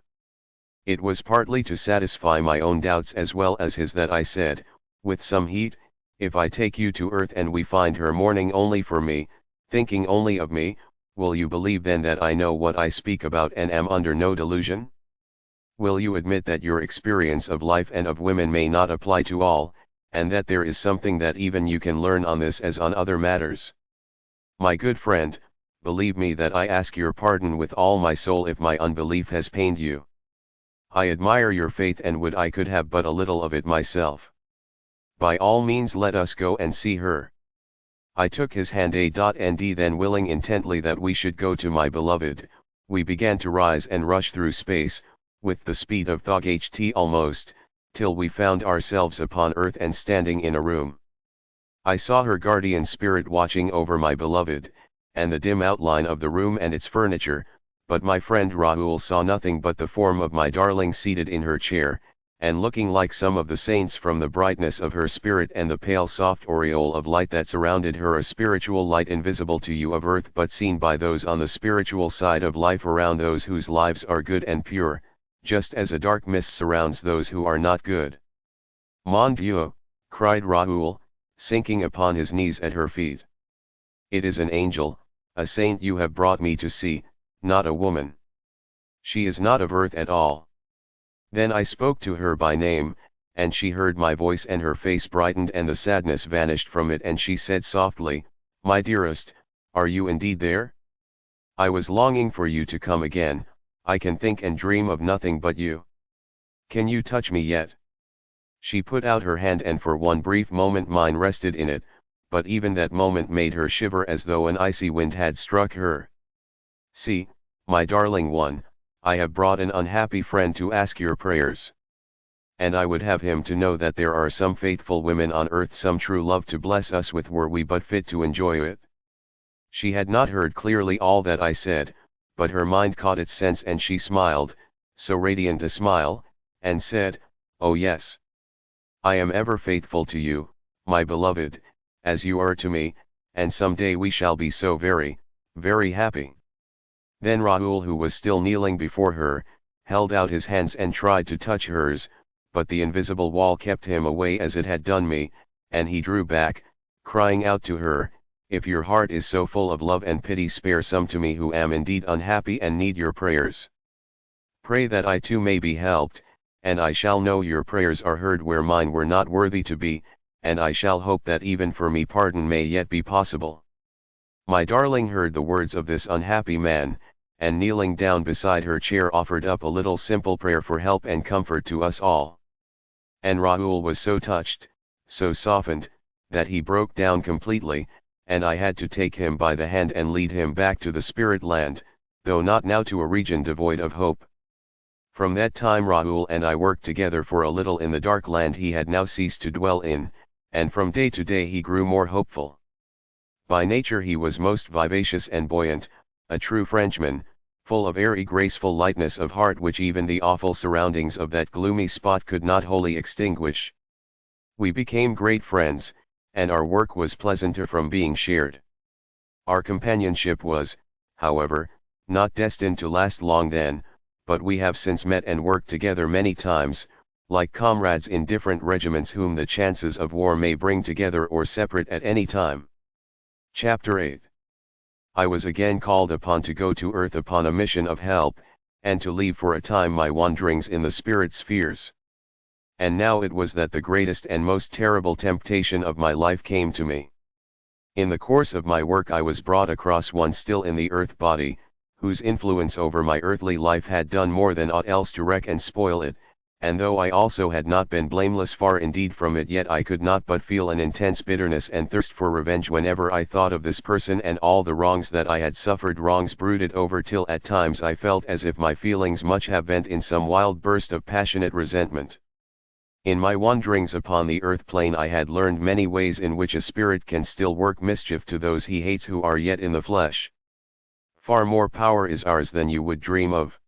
It was partly to satisfy my own doubts as well as his that I said, with some heat, if I take you to earth and we find her mourning only for me, thinking only of me, will you believe then that I know what I speak about and am under no delusion? Will you admit that your experience of life and of women may not apply to all, and that there is something that even you can learn on this as on other matters? My good friend, believe me that I ask your pardon with all my soul if my unbelief has pained you. I admire your faith and would I could have but a little of it myself. By all means let us go and see her. I took his hand and then willing intently that we should go to my beloved, we began to rise and rush through space, with the speed of thought almost, till we found ourselves upon earth and standing in a room. I saw her guardian spirit watching over my beloved, and the dim outline of the room and its furniture, but my friend Rahul saw nothing but the form of my darling seated in her chair, and looking like some of the saints from the brightness of her spirit and the pale soft aureole of light that surrounded her, a spiritual light invisible to you of earth but seen by those on the spiritual side of life around those whose lives are good and pure, just as a dark mist surrounds those who are not good. Mon Dieu, cried Rahul, sinking upon his knees at her feet. It is an angel, a saint you have brought me to see, not a woman. She is not of earth at all. Then I spoke to her by name, and she heard my voice and her face brightened and the sadness vanished from it, and she said softly, my dearest, are you indeed there? I was longing for you to come again, I can think and dream of nothing but you. Can you touch me yet? She put out her hand and for one brief moment mine rested in it, but even that moment made her shiver as though an icy wind had struck her. See, my darling one, I have brought an unhappy friend to ask your prayers. And I would have him to know that there are some faithful women on earth, some true love to bless us with were we but fit to enjoy it. She had not heard clearly all that I said, but her mind caught its sense and she smiled, so radiant a smile, and said, oh yes. I am ever faithful to you, my beloved, as you are to me, and some day we shall be so very, very happy. Then Rahul, who was still kneeling before her, held out his hands and tried to touch hers, but the invisible wall kept him away as it had done me, and he drew back, crying out to her, if your heart is so full of love and pity, spare some to me who am indeed unhappy and need your prayers. Pray that I too may be helped, and I shall know your prayers are heard where mine were not worthy to be, and I shall hope that even for me pardon may yet be possible. My darling heard the words of this unhappy man, and kneeling down beside her chair offered up a little simple prayer for help and comfort to us all. And Rahul was so touched, so softened, that he broke down completely, and I had to take him by the hand and lead him back to the spirit land, though not now to a region devoid of hope. From that time Rahul and I worked together for a little in the dark land he had now ceased to dwell in, and from day to day he grew more hopeful. By nature he was most vivacious and buoyant, a true Frenchman, full of airy graceful lightness of heart which even the awful surroundings of that gloomy spot could not wholly extinguish. We became great friends, and our work was pleasanter from being shared. Our companionship was, however, not destined to last long then, but we have since met and worked together many times, like comrades in different regiments whom the chances of war may bring together or separate at any time. Chapter 8. I was again called upon to go to earth upon a mission of help, and to leave for a time my wanderings in the spirit spheres. And now it was that the greatest and most terrible temptation of my life came to me. In the course of my work I was brought across one still in the earth body, whose influence over my earthly life had done more than aught else to wreck and spoil it, and though I also had not been blameless far indeed from it, yet I could not but feel an intense bitterness and thirst for revenge whenever I thought of this person and all the wrongs that I had suffered, wrongs brooded over till at times I felt as if my feelings much have vent in some wild burst of passionate resentment. In my wanderings upon the earth plane I had learned many ways in which a spirit can still work mischief to those he hates who are yet in the flesh. Far more power is ours than you would dream of.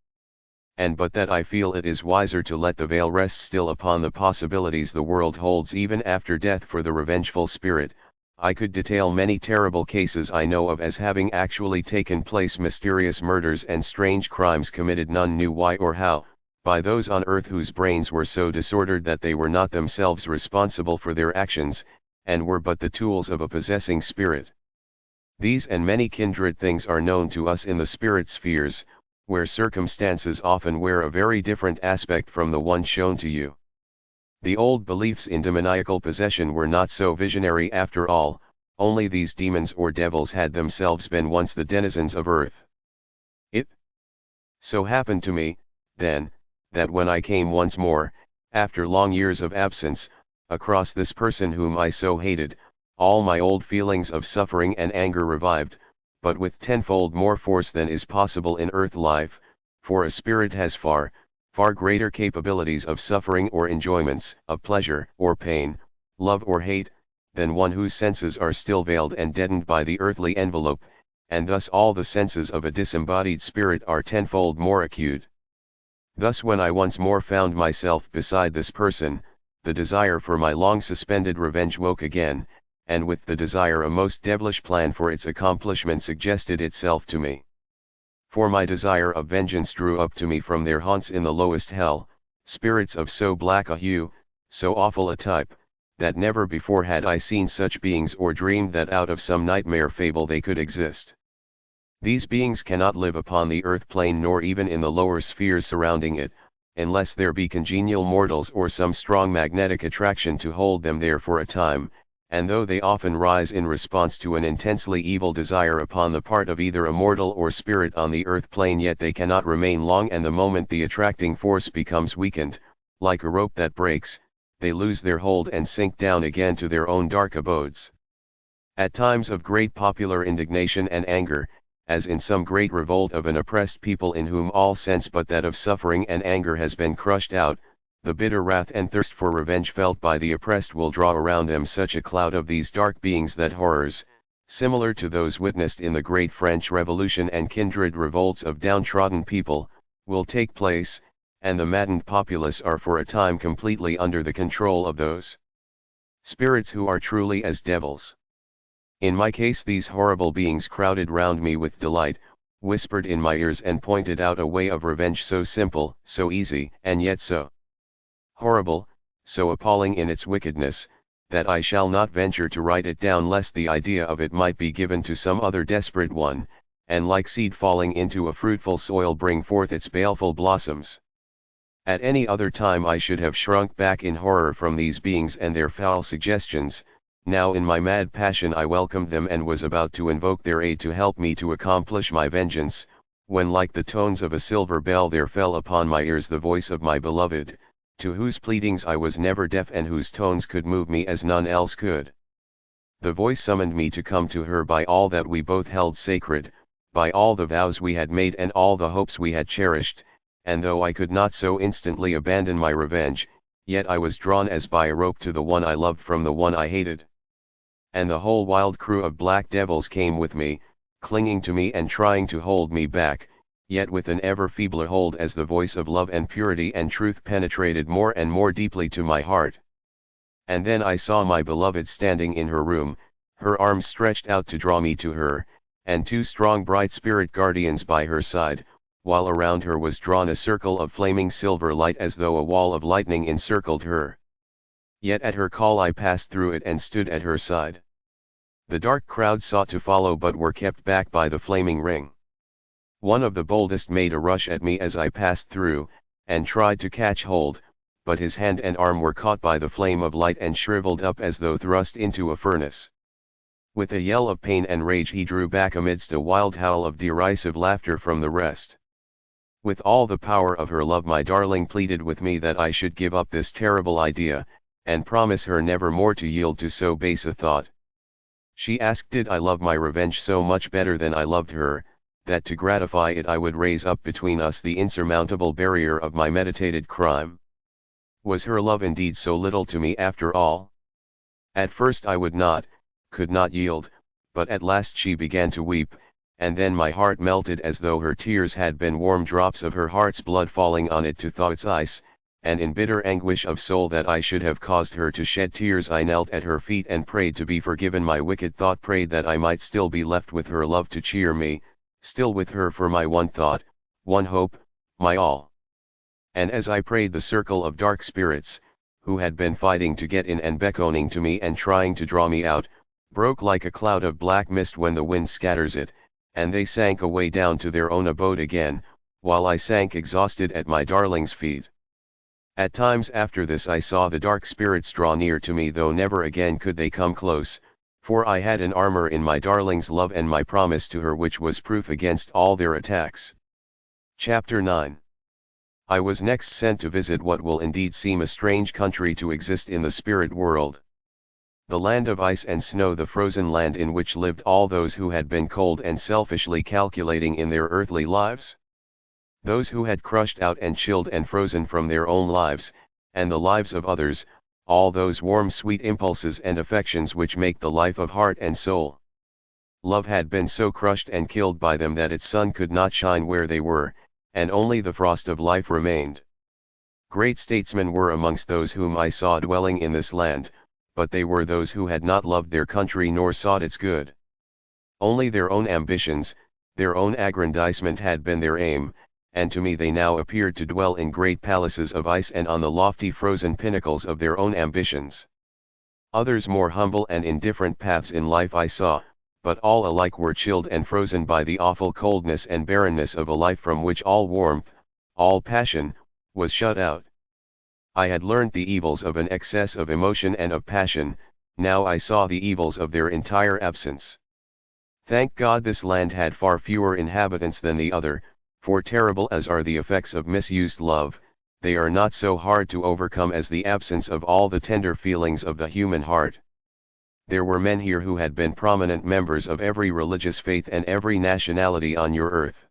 And but that I feel it is wiser to let the veil rest still upon the possibilities the world holds even after death for the revengeful spirit, I could detail many terrible cases I know of as having actually taken place, mysterious murders and strange crimes committed none knew why or how, by those on earth whose brains were so disordered that they were not themselves responsible for their actions, and were but the tools of a possessing spirit. These and many kindred things are known to us in the spirit spheres, where circumstances often wear a very different aspect from the one shown to you. The old beliefs in demoniacal possession were not so visionary after all, only these demons or devils had themselves been once the denizens of earth. It so happened to me, then, that when I came once more, after long years of absence, across this person whom I so hated, all my old feelings of suffering and anger revived, but with tenfold more force than is possible in earth life, for a spirit has far, far greater capabilities of suffering or enjoyments, of pleasure or pain, love or hate, than one whose senses are still veiled and deadened by the earthly envelope, and thus all the senses of a disembodied spirit are tenfold more acute. Thus when I once more found myself beside this person, the desire for my long suspended revenge woke again, and with the desire a most devilish plan for its accomplishment suggested itself to me. For my desire of vengeance drew up to me from their haunts in the lowest hell, spirits of so black a hue, so awful a type, that never before had I seen such beings or dreamed that out of some nightmare fable they could exist. These beings cannot live upon the earth plane nor even in the lower spheres surrounding it, unless there be congenial mortals or some strong magnetic attraction to hold them there for a time, and though they often rise in response to an intensely evil desire upon the part of either a mortal or spirit on the earth plane, yet they cannot remain long, and the moment the attracting force becomes weakened, like a rope that breaks, they lose their hold and sink down again to their own dark abodes. At times of great popular indignation and anger, as in some great revolt of an oppressed people in whom all sense but that of suffering and anger has been crushed out, the bitter wrath and thirst for revenge felt by the oppressed will draw around them such a cloud of these dark beings that horrors, similar to those witnessed in the great French Revolution and kindred revolts of downtrodden people, will take place, and the maddened populace are for a time completely under the control of those spirits who are truly as devils. In my case these horrible beings crowded round me with delight, whispered in my ears and pointed out a way of revenge so simple, so easy, and yet so horrible, so appalling in its wickedness, that I shall not venture to write it down lest the idea of it might be given to some other desperate one, and like seed falling into a fruitful soil bring forth its baleful blossoms. At any other time I should have shrunk back in horror from these beings and their foul suggestions. Now in my mad passion I welcomed them and was about to invoke their aid to help me to accomplish my vengeance, when like the tones of a silver bell there fell upon my ears the voice of my beloved, to whose pleadings I was never deaf and whose tones could move me as none else could. The voice summoned me to come to her by all that we both held sacred, by all the vows we had made and all the hopes we had cherished, and though I could not so instantly abandon my revenge, yet I was drawn as by a rope to the one I loved from the one I hated. And the whole wild crew of black devils came with me, clinging to me and trying to hold me back, yet with an ever feebler hold as the voice of love and purity and truth penetrated more and more deeply to my heart. And then I saw my beloved standing in her room, her arms stretched out to draw me to her, and two strong bright spirit guardians by her side, while around her was drawn a circle of flaming silver light as though a wall of lightning encircled her. Yet at her call I passed through it and stood at her side. The dark crowd sought to follow but were kept back by the flaming ring. One of the boldest made a rush at me as I passed through, and tried to catch hold, but his hand and arm were caught by the flame of light and shriveled up as though thrust into a furnace. With a yell of pain and rage he drew back amidst a wild howl of derisive laughter from the rest. With all the power of her love my darling pleaded with me that I should give up this terrible idea, and promise her never more to yield to so base a thought. She asked did I love my revenge so much better than I loved her, that to gratify it I would raise up between us the insurmountable barrier of my meditated crime. Was her love indeed so little to me after all? At first I could not yield, but at last she began to weep, and then my heart melted as though her tears had been warm drops of her heart's blood falling on it to thaw its ice, and in bitter anguish of soul that I should have caused her to shed tears I knelt at her feet and prayed to be forgiven my wicked thought, prayed that I might still be left with her love to cheer me, still with her for my one thought, one hope, my all. And as I prayed the circle of dark spirits, who had been fighting to get in and beckoning to me and trying to draw me out, broke like a cloud of black mist when the wind scatters it, and they sank away down to their own abode again, while I sank exhausted at my darling's feet. At times after this I saw the dark spirits draw near to me, though never again could they come close, for I had an armor in my darling's love and my promise to her which was proof against all their attacks. Chapter 9. I was next sent to visit what will indeed seem a strange country to exist in the spirit world. The land of ice and snow, the frozen land in which lived all those who had been cold and selfishly calculating in their earthly lives. Those who had crushed out and chilled and frozen from their own lives, and the lives of others, all those warm sweet impulses and affections which make the life of heart and soul. Love had been so crushed and killed by them that its sun could not shine where they were, and only the frost of life remained. Great statesmen were amongst those whom I saw dwelling in this land, but they were those who had not loved their country nor sought its good. Only their own ambitions, their own aggrandizement had been their aim, and to me they now appeared to dwell in great palaces of ice and on the lofty frozen pinnacles of their own ambitions. Others more humble and in different paths in life I saw, but all alike were chilled and frozen by the awful coldness and barrenness of a life from which all warmth, all passion, was shut out. I had learnt the evils of an excess of emotion and of passion, now I saw the evils of their entire absence. Thank God this land had far fewer inhabitants than the other, for terrible as are the effects of misused love, they are not so hard to overcome as the absence of all the tender feelings of the human heart. There were men here who had been prominent members of every religious faith and every nationality on your earth.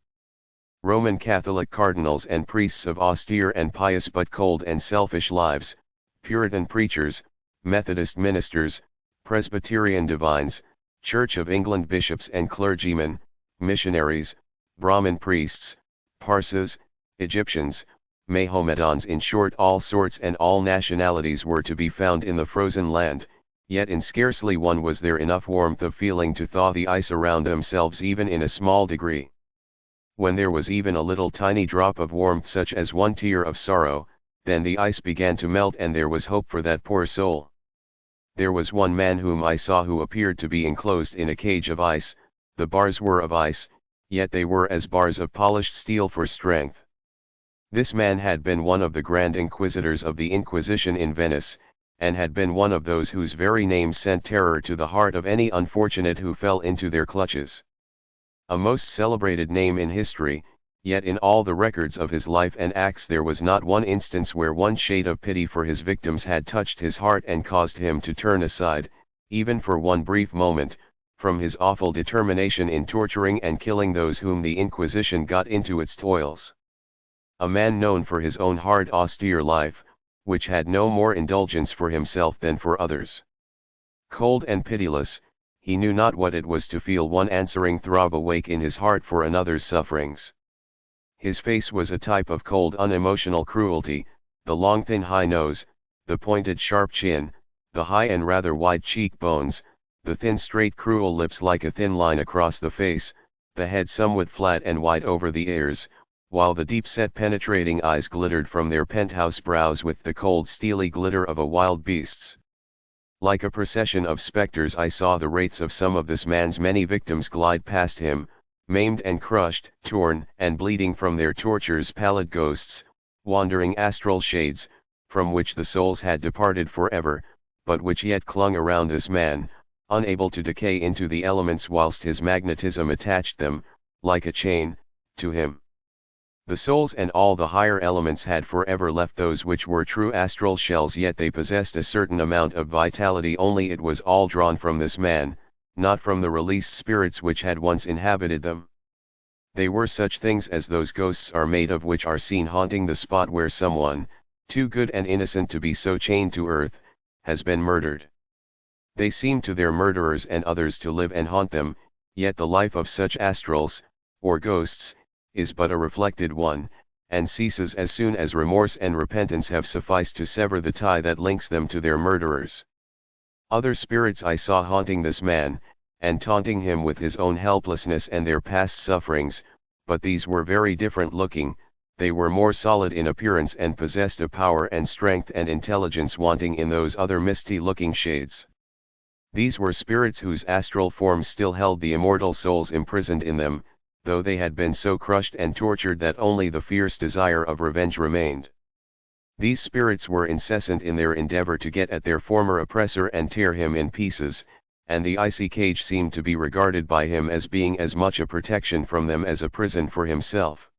Roman Catholic cardinals and priests of austere and pious but cold and selfish lives, Puritan preachers, Methodist ministers, Presbyterian divines, Church of England bishops and clergymen, missionaries, Brahmin priests, Parsis, Egyptians, Mahomedans, in short all sorts and all nationalities were to be found in the frozen land, yet in scarcely one was there enough warmth of feeling to thaw the ice around themselves even in a small degree. When there was even a little tiny drop of warmth such as one tear of sorrow, then the ice began to melt and there was hope for that poor soul. There was one man whom I saw who appeared to be enclosed in a cage of ice, the bars were of ice, yet they were as bars of polished steel for strength. This man had been one of the Grand Inquisitors of the Inquisition in Venice, and had been one of those whose very names sent terror to the heart of any unfortunate who fell into their clutches. A most celebrated name in history, yet in all the records of his life and acts there was not one instance where one shade of pity for his victims had touched his heart and caused him to turn aside, even for one brief moment, from his awful determination in torturing and killing those whom the Inquisition got into its toils. A man known for his own hard austere life, which had no more indulgence for himself than for others. Cold and pitiless, he knew not what it was to feel one answering throb awake in his heart for another's sufferings. His face was a type of cold unemotional cruelty, the long thin high nose, the pointed sharp chin, the high and rather wide cheekbones, the thin straight cruel lips like a thin line across the face, the head somewhat flat and wide over the ears, while the deep-set penetrating eyes glittered from their penthouse brows with the cold steely glitter of a wild beast's. Like a procession of specters I saw the wraiths of some of this man's many victims glide past him, maimed and crushed, torn and bleeding from their tortures, pallid ghosts, wandering astral shades, from which the souls had departed forever, but which yet clung around this man, unable to decay into the elements whilst his magnetism attached them, like a chain, to him. The souls and all the higher elements had forever left those which were true astral shells, yet they possessed a certain amount of vitality, only it was all drawn from this man, not from the released spirits which had once inhabited them. They were such things as those ghosts are made of which are seen haunting the spot where someone, too good and innocent to be so chained to earth, has been murdered. They seem to their murderers and others to live and haunt them, yet the life of such astrals, or ghosts, is but a reflected one, and ceases as soon as remorse and repentance have sufficed to sever the tie that links them to their murderers. Other spirits I saw haunting this man, and taunting him with his own helplessness and their past sufferings, but these were very different looking, they were more solid in appearance and possessed a power and strength and intelligence wanting in those other misty-looking shades. These were spirits whose astral forms still held the immortal souls imprisoned in them, though they had been so crushed and tortured that only the fierce desire of revenge remained. These spirits were incessant in their endeavor to get at their former oppressor and tear him in pieces, and the icy cage seemed to be regarded by him as being as much a protection from them as a prison for himself.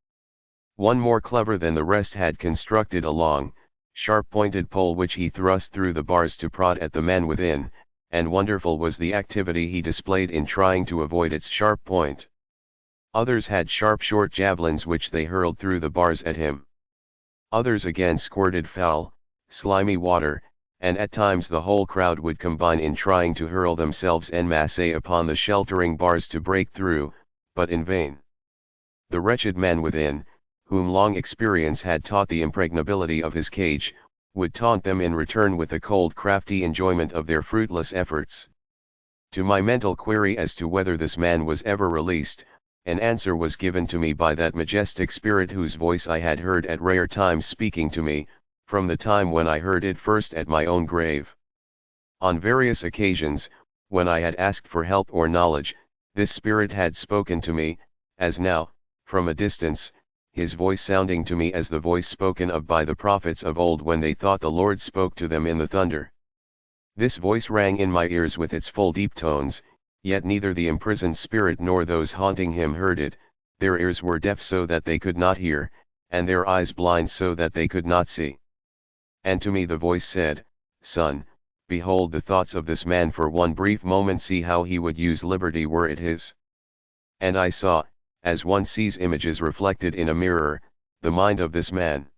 One more clever than the rest had constructed a long, sharp-pointed pole which he thrust through the bars to prod at the man within, and wonderful was the activity he displayed in trying to avoid its sharp point. Others had sharp short javelins which they hurled through the bars at him. Others again squirted foul, slimy water, and at times the whole crowd would combine in trying to hurl themselves en masse upon the sheltering bars to break through, but in vain. The wretched man within, whom long experience had taught the impregnability of his cage, would taunt them in return with a cold crafty enjoyment of their fruitless efforts. To my mental query as to whether this man was ever released, an answer was given to me by that majestic spirit whose voice I had heard at rare times speaking to me, from the time when I heard it first at my own grave. On various occasions, when I had asked for help or knowledge, this spirit had spoken to me, as now, from a distance, his voice sounding to me as the voice spoken of by the prophets of old when they thought the Lord spoke to them in the thunder. This voice rang in my ears with its full deep tones, yet neither the imprisoned spirit nor those haunting him heard it, their ears were deaf so that they could not hear, and their eyes blind so that they could not see. And to me the voice said, "Son, behold the thoughts of this man for one brief moment, see how he would use liberty were it his." And I saw, as one sees images reflected in a mirror, the mind of this man.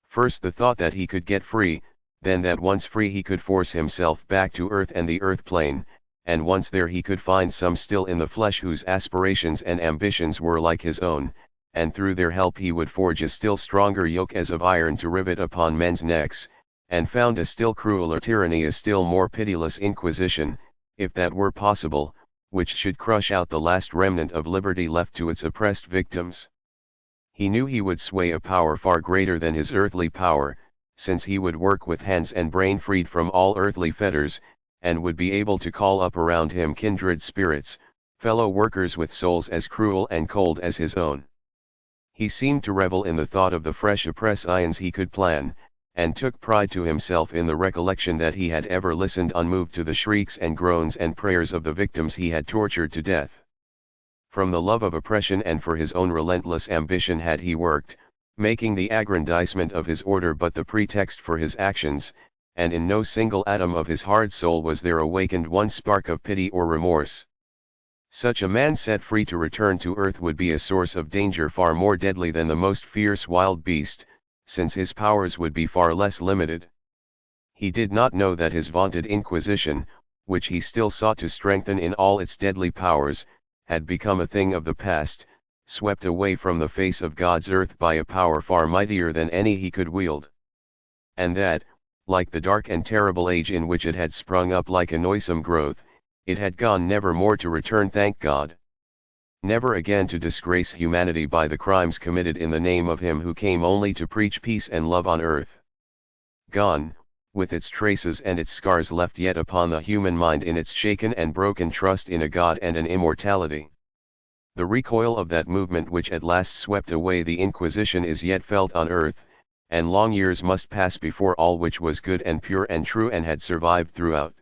First the thought that he could get free, then that once free he could force himself back to earth and the earth plane, and once there he could find some still in the flesh whose aspirations and ambitions were like his own, and through their help he would forge a still stronger yoke as of iron to rivet upon men's necks, and found a still crueler tyranny, a still more pitiless inquisition, if that were possible, which should crush out the last remnant of liberty left to its oppressed victims. He knew he would sway a power far greater than his earthly power, since he would work with hands and brain freed from all earthly fetters, and would be able to call up around him kindred spirits, fellow workers with souls as cruel and cold as his own. He seemed to revel in the thought of the fresh oppressions he could plan, and took pride to himself in the recollection that he had ever listened unmoved to the shrieks and groans and prayers of the victims he had tortured to death. From the love of oppression and for his own relentless ambition had he worked, making the aggrandizement of his order but the pretext for his actions, and in no single atom of his hard soul was there awakened one spark of pity or remorse. Such a man set free to return to earth would be a source of danger far more deadly than the most fierce wild beast, since his powers would be far less limited. He did not know that his vaunted Inquisition, which he still sought to strengthen in all its deadly powers, had become a thing of the past, swept away from the face of God's earth by a power far mightier than any he could wield. And that, like the dark and terrible age in which it had sprung up like a noisome growth, it had gone never more to return, thank God. Never again to disgrace humanity by the crimes committed in the name of him who came only to preach peace and love on earth. Gone, with its traces and its scars left yet upon the human mind in its shaken and broken trust in a God and an immortality. The recoil of that movement which at last swept away the Inquisition is yet felt on earth, and long years must pass before all which was good and pure and true and had survived throughout